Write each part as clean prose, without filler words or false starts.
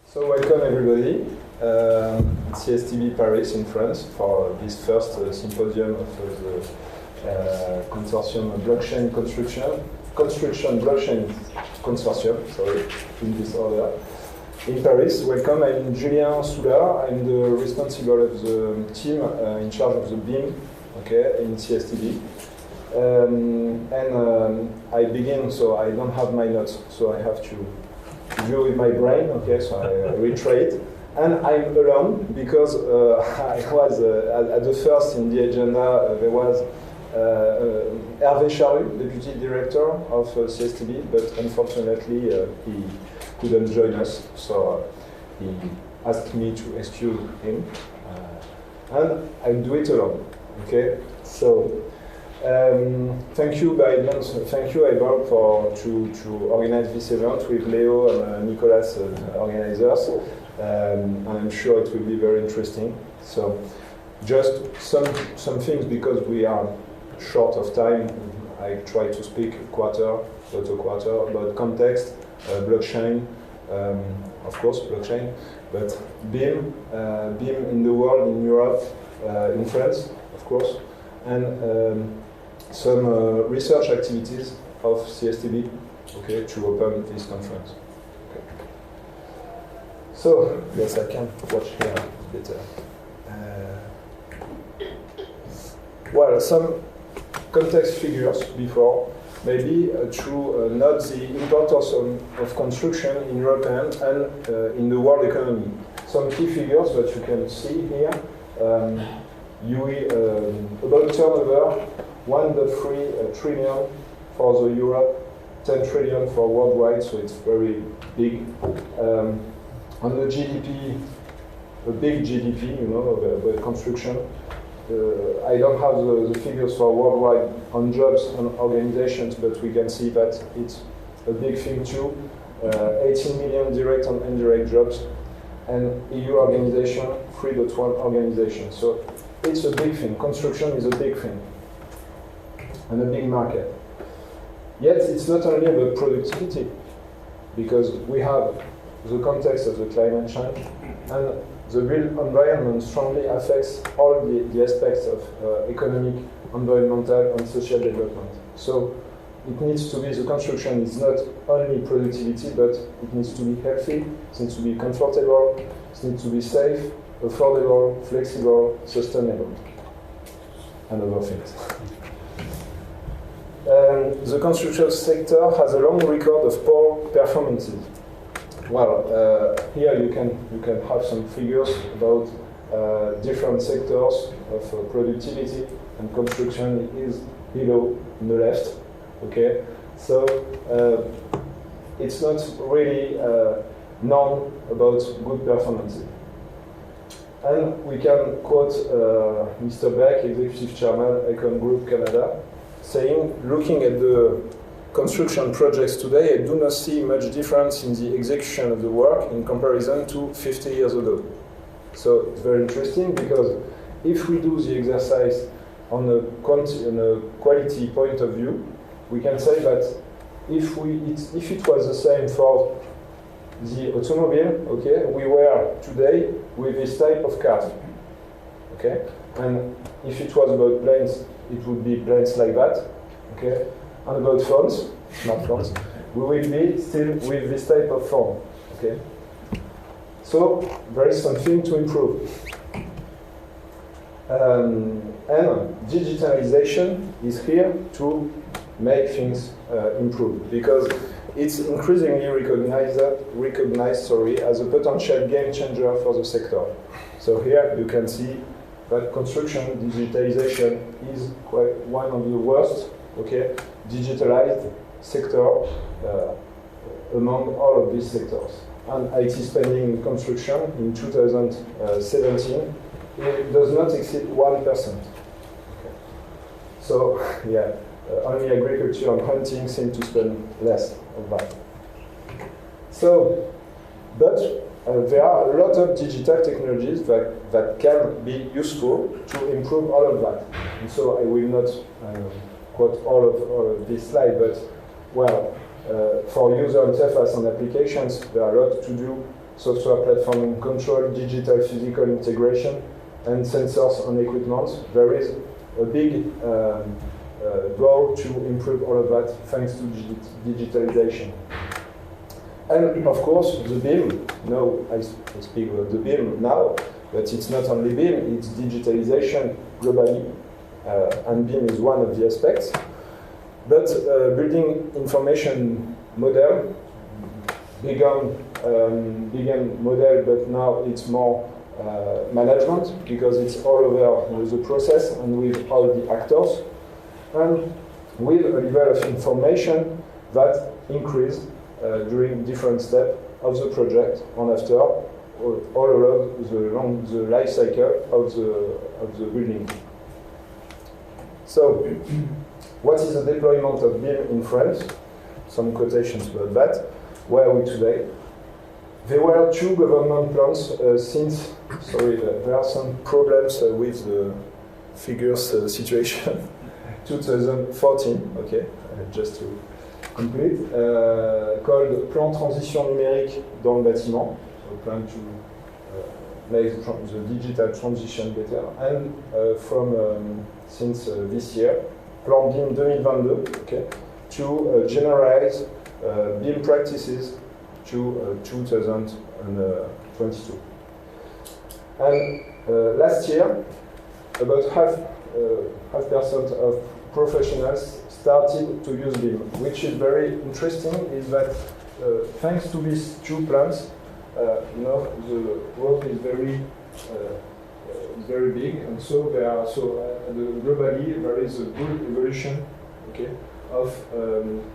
So welcome everybody. CSTB Paris in France for this first symposium of the consortium blockchain construction blockchain consortium. Sorry, in this order. In Paris, welcome. I'm Julien Soula. I'm the responsible of the team in charge of the BIM, okay, in CSTB. I begin, so I don't have my notes, so I have to do with my brain, okay, so I retrade. And I'm alone because I was at the first in the agenda, there was Hervé Charru, Deputy Director of CSTB, but unfortunately he couldn't join us, so he asked me to excuse him. And I'll do it alone, okay? So, thank you, Iborg, to organize this event with Leo and Nicolas, organizers. And I'm sure it will be very interesting. So, just some things, because we are short of time. I try to speak about context, blockchain, of course, blockchain, but BIM in the world, in Europe, in France, of course, and some research activities of CSTB, okay, to open this conference. Okay. So, yes, I can watch here better. Well, some context figures before, maybe to note the importance of construction in Europe and in the world economy. Some key figures that you can see here. About turnover, 1.3 trillion for the Europe, 10 trillion for worldwide, so it's very big. On the GDP, a big GDP, you know, about construction. I don't have the figures for worldwide on jobs and organizations, but we can see that it's a big thing too. 18 million direct and indirect jobs, and EU organization, 3.1 organizations. So it's a big thing. Construction is a big thing, and a big market. Yet it's not only about productivity, because we have the context of the climate change, and the built environment strongly affects all the aspects of economic, environmental, and social development. So it needs to be, the construction is not only productivity, but it needs to be healthy, it needs to be comfortable, it needs to be safe, affordable, flexible, sustainable, and other things. The construction sector has a long record of poor performances. Well, here you can have some figures about different sectors of productivity, and construction is below on the left. Okay, so it's not really known about good performance. And we can quote Mr. Beck, Executive Chairman, Econ Group Canada, saying, looking at the construction projects today, I do not see much difference in the execution of the work in comparison to 50 years ago. So it's very interesting, because if we do the exercise on a quality point of view, we can say that if it was the same for the automobile, okay, we were today with this type of car, okay, and if it was about planes, it would be planes like that, okay. And about phones, smartphones, we will be still with this type of phone, okay? So there is something to improve. And digitalization is here to make things improve, because it's increasingly recognized as a potential game changer for the sector. So here you can see that construction digitalization is quite one of the worst, okay, digitalized sector among all of these sectors. And IT spending in construction in 2017, it does not exceed 1%. Okay. So, yeah, only agriculture and hunting seem to spend less of that. So, but there are a lot of digital technologies that can be useful to improve all of that. And so I will not quote all of this slide, but well, for user interface and applications, there are a lot to do software platform control, digital physical integration, and sensors on equipment. There is a big goal to improve all of that thanks to digitalization. And of course, the BIM. No, I speak about the BIM now, but it's not only BIM, it's digitalization globally, and BIM is one of the aspects. But building information model began model, but now it's more management, because it's all over the process and with all the actors, and with a level of information that increased during different steps of the project and after all along the life cycle of the building. So, what is the deployment of BIM in France? Some quotations about that. Where are we today? There were 2 government plans since, there are some problems with the figures situation. 2014, okay, just to complete, called Plan Transition Numérique dans le bâtiment, so plan to make the digital transition better, and since this year, Plan BIM 2022, okay, to generalize BIM practices to 2022. And last year, about half percent of professionals started to use BIM, which is very interesting. Is that thanks to these 2 plans, the work is very big, and so globally there is a good evolution, okay, of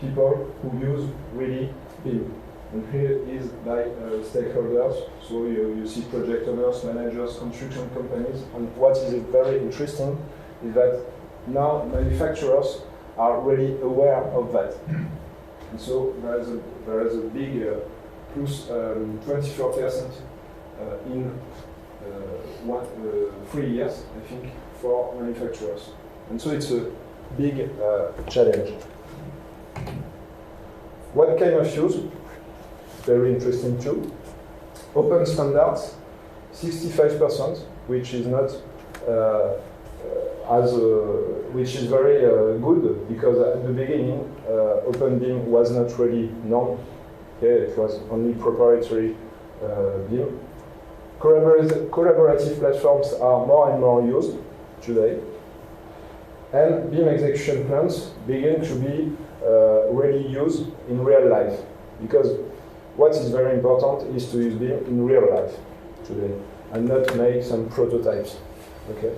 people who use really BIM. And here is by stakeholders. So you see project owners, managers, construction companies. And what is very interesting is that now manufacturers are really aware of that. And so there is a big plus 24% in 3 years, I think, for manufacturers. And so it's a big challenge. What kind of use? Very interesting too. Open standards, 65%, which is not which is very good, because at the beginning, Open BIM was not really known. Okay, it was only proprietary BIM. Collaborative platforms are more and more used today, and BIM execution plans begin to be really used in real life, because what is very important is to use BIM in real life today, and not make some prototypes. Okay.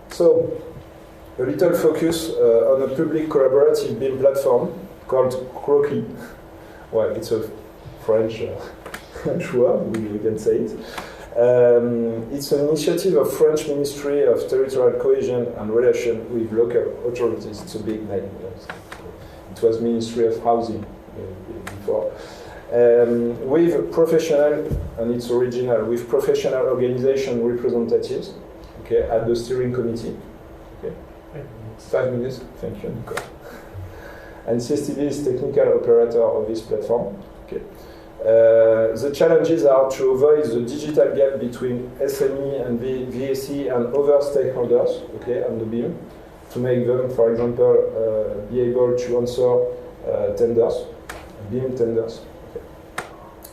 So, a little focus on a public collaborative BIM platform called Croquis. Well, it's a French word, we can say it. It's an initiative of French Ministry of Territorial Cohesion and Relation with Local Authorities. It's a big name. Yes. It was Ministry of Housing before. With professional, and it's original, with professional organization representatives, okay, at the steering committee. Okay. 5 minutes. Thank you, Nico. And CSTB is technical operator of this platform. Okay. The challenges are to avoid the digital gap between SME and VAC and other stakeholders, okay, on the BIM, to make them, for example, be able to answer tenders, BIM tenders. Okay.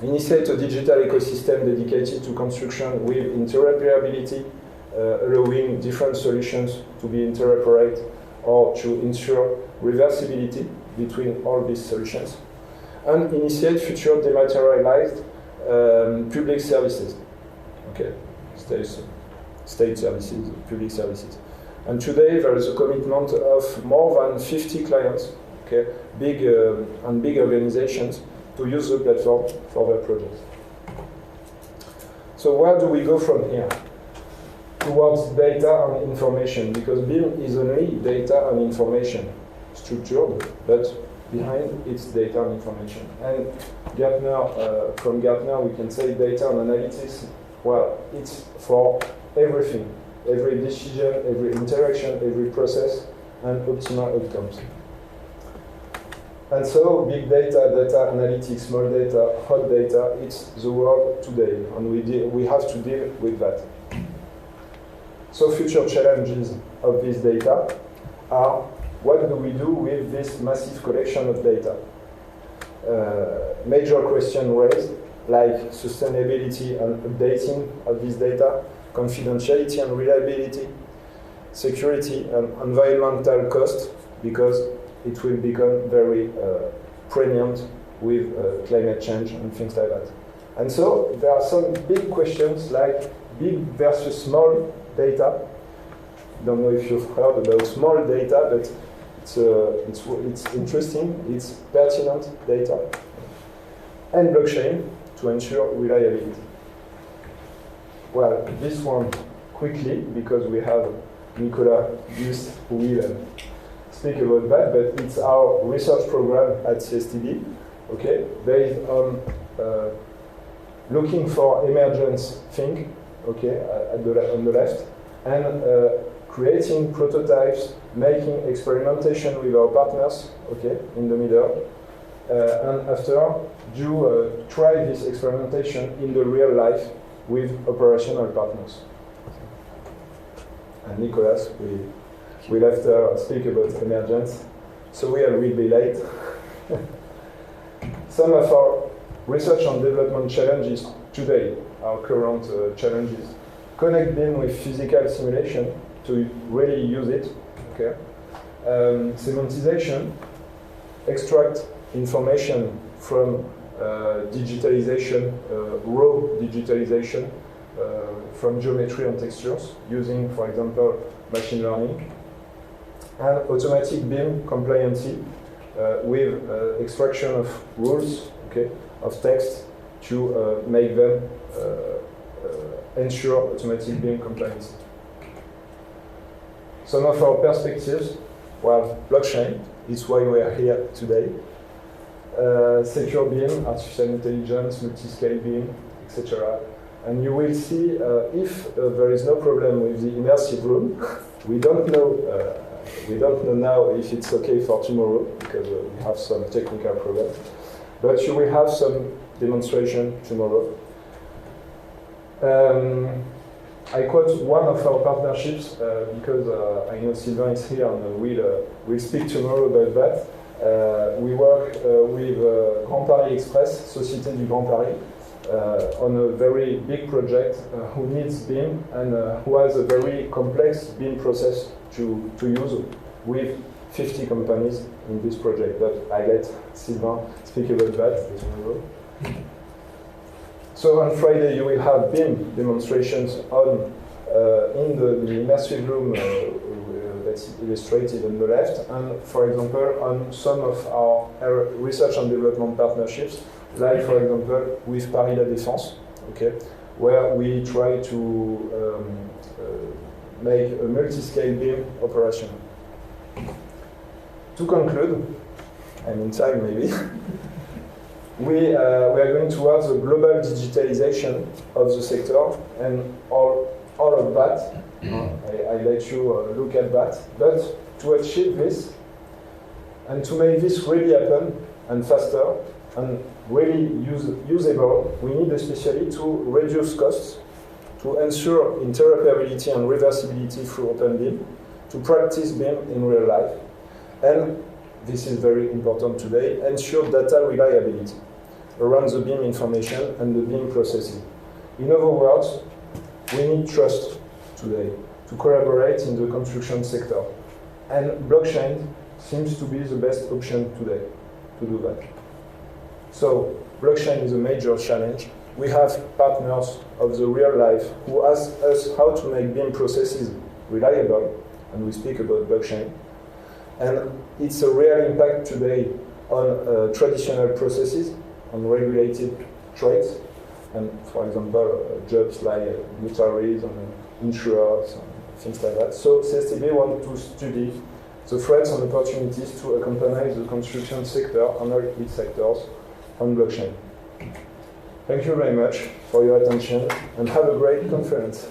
Initiate a digital ecosystem dedicated to construction with interoperability, allowing different solutions to be interoperate or to ensure reversibility between all these solutions. And initiate future dematerialized public services. Okay, state services, public services. And today there is a commitment of more than 50 clients, okay, big organizations, to use the platform for their projects. So where do we go from here? Towards data and information, because BIM is only data and information, structured, but behind it's data and information. And from Gartner, we can say data and analytics, well, it's for everything, every decision, every interaction, every process, and optimal outcomes. And so big data, data analytics, small data, hot data, it's the world today, and we have to deal with that. So future challenges of this data are, what do we do with this massive collection of data? Major question raised, like sustainability and updating of this data, confidentiality and reliability, security and environmental cost, because it will become very pregnant with climate change and things like that. And so there are some big questions like big versus small data. Don't know if you've heard about small data, but it's interesting, it's pertinent data. And blockchain to ensure reliability. Well, this one quickly, because we have Nicolas Just who will speak about that, but it's our research program at CSTB, okay, based on looking for emergence thing, okay, on the left, and creating prototypes, making experimentation with our partners, okay, in the middle, and after try this experimentation in the real life with operational partners. And Nicolas will after speak about emergence, so we will be late. Some of our research and development challenges today, our current challenges, connect BIM with physical simulation to really use it, okay? Semantization, extract information from digitalization, raw digitalization from geometry and textures, using, for example, machine learning, and automatic BIM compliancy with extraction of rules, okay, of text to make them ensure automatic BIM compliance. Some of our perspectives, well, blockchain is why we are here today. Secure BIM, artificial intelligence, multi-scale BIM, etc. And you will see if there is no problem with the immersive room. We don't know now if it's okay for tomorrow because we have some technical problems. But you will have some demonstration tomorrow. I quote one of our partnerships because I know Sylvain is here and we'll speak tomorrow about that. We work with Grand Paris Express, Société du Grand Paris, on a very big project who needs BIM and who has a very complex BIM process to use with 50 companies in this project. But I let Sylvain speak about that tomorrow. So on Friday you will have BIM demonstrations on in the immersive room that's illustrated on the left, and for example on some of our research and development partnerships, like for example with Paris La Défense, okay, where we try to make a multi-scale BIM operation. To conclude, I'm in time maybe. We are going towards a global digitalization of the sector, and all of that, I let you look at that. But to achieve this, and to make this really happen, and faster, and really usable, we need especially to reduce costs, to ensure interoperability and reversibility through OpenBIM, to practice BIM in real life, and this is very important today, ensure data reliability around the BIM information and the BIM processing. In other words, we need trust today to collaborate in the construction sector. And blockchain seems to be the best option today to do that. So blockchain is a major challenge. We have partners of the real life who ask us how to make BIM processes reliable, and we speak about blockchain. And it's a real impact today on traditional processes, on regulated trades, and for example, jobs like notaries and insurers and things like that. So CSTB wants to study the threats and opportunities to accompany the construction sector and all its sectors on blockchain. Thank you very much for your attention and have a great conference.